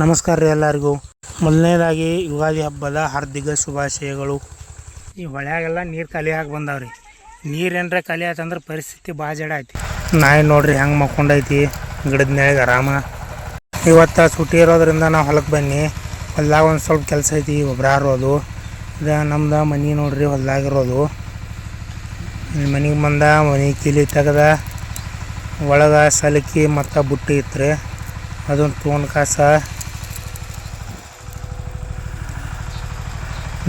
ನಮಸ್ಕಾರ ರೀ ಎಲ್ಲರಿಗೂ. ಮೊದಲನೇದಾಗಿ ಯುಗಾದಿ ಹಬ್ಬದ ಹಾರ್ದಿಕ ಶುಭಾಶಯಗಳು. ಈ ಹೊಳ್ಯಾಗೆಲ್ಲ ನೀರು ಖಾಲಿ ಆಗಿ ಬಂದಾವ್ರಿ. ನೀರೇನ್ರ ಖಾಲಿ ಆಯ್ತಂದ್ರೆ ಪರಿಸ್ಥಿತಿ ಭಾಳ ಜಡ ಐತಿ. ನಾಯಿ ನೋಡ್ರಿ ಹೆಂಗೆ ಮಕ್ಕೊಂಡೈತಿ ಗಿಡದ ಮ್ಯಾಗ ಆರಾಮ. ಇವತ್ತು ಸುಟ್ಟಿ ಇರೋದ್ರಿಂದ ನಾವು ಹೊಲಕ್ಕೆ ಬನ್ನಿ. ಹೊಲ್ದಾಗ ಒಂದು ಸ್ವಲ್ಪ ಕೆಲಸ ಐತಿ, ಗೊಬ್ಬರ ಹಾರೋದು. ಇದು ನಮ್ದು ಮನೆ ನೋಡ್ರಿ, ಹೊಲ್ದಾಗಿರೋದು. ಮನೆಗೆ ಬಂದ ಮನೆ ಕೀಲಿ ತೆಗೆದ ಒಳಗೆ ಸಲಕಿ ಮತ್ತು ಬುಟ್ಟಿ ಇತ್ತು, ಅದೊಂದು ತೊಗೊಂಡು ಕಾಸ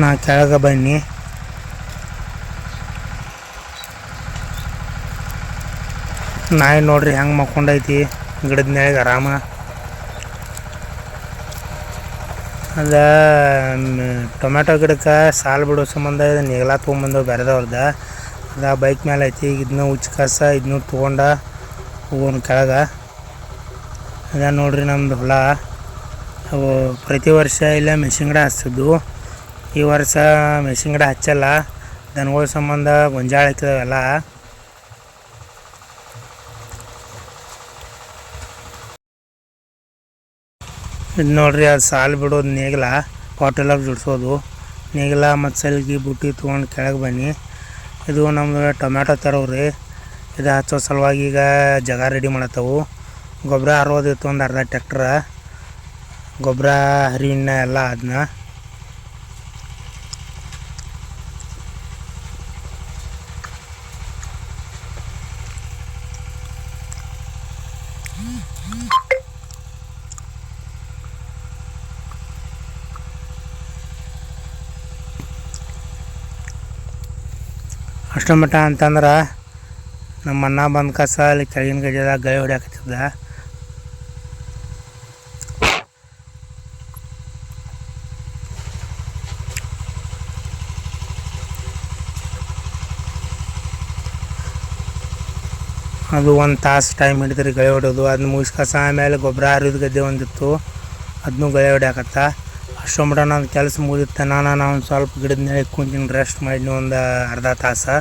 ನಾ ಕೆಳಗೆ ಬನ್ನಿ. ನಾಯಿ ನೋಡ್ರಿ ಹೆಂಗೆ ಮಕ್ಕೊಂಡೈತಿ ಗಿಡದ ಮ್ಯಾಗ ಆರಾಮ. ಅದ ಟೊಮ್ಯಾಟೊ ಗಿಡಕ್ಕೆ ಸಾಲು ಬಿಡೋ ಸಂಬಂಧ ಇದು ನೆಗಲ ತೊಗೊಂಬಂದವು ಬೇರೆದವ್ರದ. ಅದ ಬೈಕ್ ಮೇಲೆ ಐತಿ. ಇದನ್ನ ಉಚ್ಚ ಕಾಸ ಇದನ್ನ ತೊಗೊಂಡ ಹೋಗೋನು ಕೆಳಗೆ. ಅದ ನೋಡ್ರಿ ನಮ್ದು ಹೊಲ. ಅವು ಪ್ರತಿ ವರ್ಷ ಇಲ್ಲ ಮೆಣಸಿನ ಗಿಡ ಹಚ್ತಿದ್ದು. ಈ ವರ್ಷ ಮೆಣಸಿನ ಗಿಡ ಹಚ್ಚಲ್ಲ, ದನಗಳ ಸಂಬಂಧ ಗೊಂಜಾಳ ಹಾಕಿದಾವೆಲ್ಲ. ಇದು ನೋಡ್ರಿ, ಅದು ಸಾಲು ಬಿಡೋದು ನೇಗಿಲ, ಪಾಟೆಲ್ಲ ಜುಡ್ಸೋದು ನೇಗಿಲ ಮತ್ತು ಸಲ್ಗಿ ಬುಟ್ಟಿ ತೊಗೊಂಡು ಕೆಳಗೆ ಬನ್ನಿ. ಇದು ನಮ್ದು ಟೊಮ್ಯಾಟೊ ತರೋರಿ. ಇದು ಹಚ್ಚೋ ಸಲುವಾಗಿ ಈಗ ಜಾಗ ರೆಡಿ ಮಾಡತ್ತವು. ಗೊಬ್ಬರ ಹರೋದಿತ್ತು ಒಂದು ಅರ್ಧ ಟ್ಯಾಕ್ಟ್ರ. ಗೊಬ್ಬರ ಹರಿವಿನ ಎಲ್ಲ ಅದನ್ನ ಅಷ್ಟ ಮಟ್ಟ ಅಂತಂದ್ರೆ ನಮ್ಮ ಅಣ್ಣ ಬಂದ ಕಸ ಅಲ್ಲಿ ಕೆಳಗಿನ ಗದ್ದೆದಾಗ ಗಳೆ ಹೊಡ್ಯಾಕತ್ತಿದ್ದ. ಅದು ಒಂದು ತಾಸು ಟೈಮ್ ಹಿಡಿದ್ರಿ ಗಳೆ ಹೊಡೋದು. ಅದನ್ನ ಮುಗಿಸ್ ಕಸ ಆಮೇಲೆ ಗೊಬ್ಬರ ಹರಿದ ಗದ್ದೆ ಒಂದಿತ್ತು, ಅದನ್ನೂ ಗಳೆ ಹೊಡ್ಯಾಕತ್ತ. ಅಷ್ಟೋ ಮಟ್ಟ ನನ್ನ ಕೆಲಸ ಮುಗಿದಿತ್ತು. ನಾನು ಒಂದು ಸ್ವಲ್ಪ ಗಿಡದ ಮೇಲೆ ಕುಂತೀನಿ, ರೆಸ್ಟ್ ಮಾಡಿದ್ನಿ ಒಂದು ಅರ್ಧ ತಾಸು.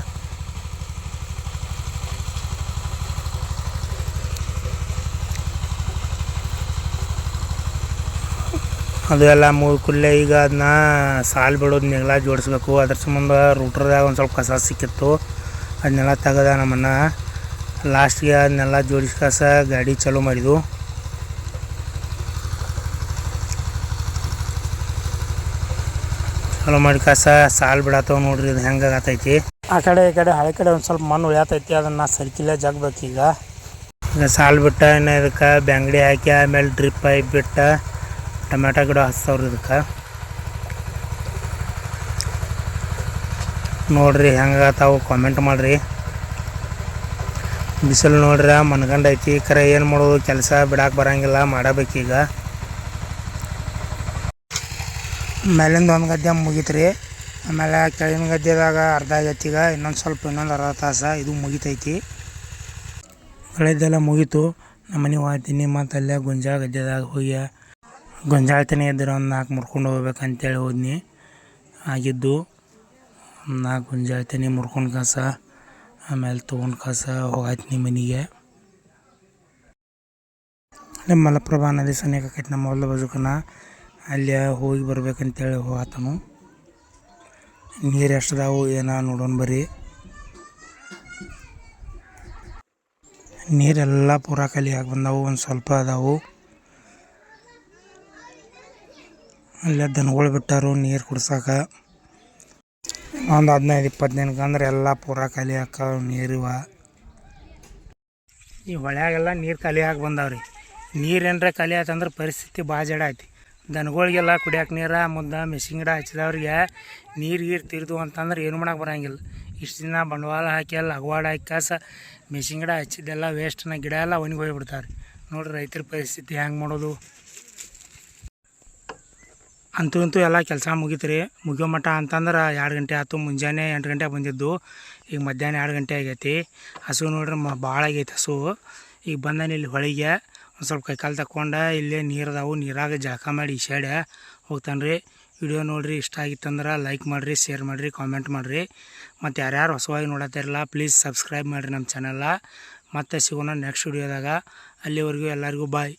ಅದು ಎಲ್ಲ ಮುಗಿದ ಕೂಡಲೇ ಈಗ ಅದನ್ನ ಸಾಲು ಬಿಡೋದು ನೆಗಲ ಜೋಡಿಸ್ಬೇಕು. ಅದ್ರ ಸಂಬಂಧ ರೂಟ್ರದಾಗ ಒಂದು ಸ್ವಲ್ಪ ಕಸ ಸಿಕ್ಕಿತ್ತು, ಅದನ್ನೆಲ್ಲ ತೆಗೆದ ನಮ್ಮನ್ನ. ಲಾಸ್ಟ್ಗೆ ಅದನ್ನೆಲ್ಲ ಜೋಡಿಸಿ ಕಸ ಗಾಡಿ ಚಾಲೂ ಮಾಡಿದ್ವು. ಚಾಲೂ ಮಾಡಿ ಕಸ ಸಾಲು ಬಿಡತ್ತವ ನೋಡ್ರಿ. ಇದು ಹೆಂಗೆ ಆಗತೈತಿ, ಆ ಕಡೆ ಈ ಕಡೆ ಹಳೆ ಕಡೆ ಒಂದು ಸ್ವಲ್ಪ ಮಣ್ಣು ಉಳಿಯತೈತಿ. ಅದನ್ನು ಸರ್ಕಿಲ್ಲೇ ಜಗ್ಬೇಕೀಗ. ಈಗ ಸಾಲು ಬಿಟ್ಟ ಇನ್ನು ಇದಕ್ಕೆ ಬ್ಯಾಂಗಡಿ ಹಾಕಿ ಆಮೇಲೆ ಡ್ರಿಪ್ ಪೈಪ್ ಬಿಟ್ಟು ಟೊಮ್ಯಾಟೊ ಗಿಡ ಹಚ್ತಾವ್ರಿ. ಇದಕ್ಕೆ ನೋಡ್ರಿ ಹೆಂಗಾಗತ್ತಾವು ಕಾಮೆಂಟ್ ಮಾಡಿರಿ. ಬಿಸಿಲು ನೋಡ್ರಿ ಮನ್ಗಂಡೈತಿ. ಖರೆ ಏನು ಮಾಡೋದು, ಕೆಲಸ ಬಿಡಾಕೆ ಬರೋಂಗಿಲ್ಲ, ಮಾಡಬೇಕೀಗ. ಮೇಲಿಂದ ಒಂದು ಗದ್ದೆ ಮುಗೀತ್ರಿ. ಆಮೇಲೆ ಕೆಳಗಿನ ಗದ್ದೆದಾಗ ಅರ್ಧ ಆಗೈತಿ. ಈಗ ಇನ್ನೊಂದು ಅರ್ಧ ತಾಸು ಇದು ಮುಗಿತೈತಿ. ಬೆಳೆದೆಲ್ಲ ಮುಗೀತು. ನಮ್ಮ ಮನೆಗೆ ಹೋಗ್ತೀನಿ. ಮತ್ತು ಅಲ್ಲೇ ಗೊಂಜಾಳ ಗದ್ದೆದಾಗ ಹೋಗಿ ಗೊಂಜಾಳ ತನೇ ಇದ್ರೆ ಒಂದು 4 ಮುರ್ಕೊಂಡು ಹೋಗ್ಬೇಕಂತೇಳಿ ಹೋದ್ನಿ. ಆಗಿದ್ದು 4 ಗೊಂಜಾಳ ತನೇ ಮುರ್ಕೊಂಡು ಕಸ ಆಮೇಲೆ ತೊಗೊಂಡು ಕಸ ಹೋಗಾಯ್ತೀನಿ ಮನೆಗೆ. ಅಲ್ಲೇ ಮಲಪ್ರಭಾ ನದಿ ಸನಿಯಕ್ಕೆ ಆಕೈತಿ ನಮ್ಮ ಹೊಲದ ಬಾಜುಕನ. ಅಲ್ಲಿ ಹೋಗಿ ಬರ್ಬೇಕಂತೇಳಿ ಹೋಗತ್ತನು. ನೀರು ಎಷ್ಟದಾವು ಏನೋ ನೋಡೋಣ ಬರ್ರಿ. ನೀರೆಲ್ಲ ಪೂರ ಖಾಲಿ ಆಗಿ ಬಂದವು, ಒಂದು ಸ್ವಲ್ಪ ಅದಾವು. ಅಲ್ಲೇ ದನಗಳು ಬಿಟ್ಟಾರು ನೀರು ಕುಡ್ಸಕ್ಕೆ. ಒಂದು 15-20 ದಿನಕ್ಕೆ ಅಂದ್ರೆ ಎಲ್ಲ ಪೂರ ಖಾಲಿ ಹಾಕವು ನೀರಿವ. ಈ ಹೊಳ್ಯಾಗೆಲ್ಲ ನೀರು ಖಾಲಿ ಆಗಿ ಬಂದಾವ್ರಿ. ನೀರೇನ್ರ ಖಾಲಿ ಆಯ್ತಂದ್ರೆ ಪರಿಸ್ಥಿತಿ ಭಾಳ ಜಡ ಐತಿ. ದನಗಳಿಗೆಲ್ಲ ಕುಡಿಯೋಕೆ ನೀರು ಮುದ್ದ ಮೆಣಸಿನ ಗಿಡ ಹಚ್ಚಿದವ್ರಿಗೆ ನೀರು ತಿರ್ದು ಅಂತಂದ್ರೆ ಏನು ಮಾಡೋಕೆ ಬರೋಂಗಿಲ್ಲ. ಇಷ್ಟು ದಿನ ಬಂಡವಾಳ ಹಾಕಿ ಎಲ್ಲ ಅಗವಾಡ ಹಾಕಿ ಕಸ ಮೆಣಸಿನ ಗಿಡ ಹಚ್ಚಿದ್ದೆಲ್ಲ ವೇಸ್ಟ್ನ ಗಿಡ ಎಲ್ಲ ಒಣಗಿ ಹೋಗ್ಬಿಡ್ತಾವ್ರಿ. ನೋಡ್ರಿ ರೈತರ ಪರಿಸ್ಥಿತಿ ಹೆಂಗೆ ಮಾಡೋದು. ಅಂತೂ ಎಲ್ಲ ಕೆಲಸ ಮುಗೀತ್ರಿ. ಮುಗಿಯೋ ಮಟ್ಟ ಅಂತಂದ್ರೆ 2 ಗಂಟೆ ಆಯ್ತು. ಮುಂಜಾನೆ 8 ಗಂಟೆಗೆ ಬಂದಿದ್ದು, ಈಗ ಮಧ್ಯಾಹ್ನ 2 ಗಂಟೆ ಆಗೈತಿ. ಹಸು ನೋಡ್ರಿ ಭಾಳ ಆಗೈತಿ ಹಸು. ಈಗ ಬಂದಾನೆ ಇಲ್ಲಿ ಹೊಳಿಗೆ ಒಂದು ಸ್ವಲ್ಪ ಕೈಕಾಲು ತಕ್ಕೊಂಡು ಇಲ್ಲೇ ನೀರದಾವು, ನೀರಾಗ ಜಳಕ ಮಾಡಿ ಈಶಾಡ್ಯ ಹೋಗ್ತಾನೆ ರೀ. ವಿಡಿಯೋ ನೋಡಿರಿ, ಇಷ್ಟ ಆಗಿತ್ತಂದ್ರೆ ಲೈಕ್ ಮಾಡಿರಿ, ಶೇರ್ ಮಾಡಿರಿ, ಕಾಮೆಂಟ್ ಮಾಡಿರಿ. ಮತ್ತು ಯಾರ್ಯಾರು ಹೊಸವಾಗಿ ನೋಡತ್ತಿರಲ್ಲ ಪ್ಲೀಸ್ ಸಬ್ಸ್ಕ್ರೈಬ್ ಮಾಡಿರಿ ನಮ್ಮ ಚಾನಲ್ಲ. ಮತ್ತೆ ಸಿಗೋಣ ನೆಕ್ಸ್ಟ್ ವಿಡಿಯೋದಾಗ. ಅಲ್ಲಿವರೆಗೂ ಎಲ್ಲರಿಗೂ ಬಾಯ್.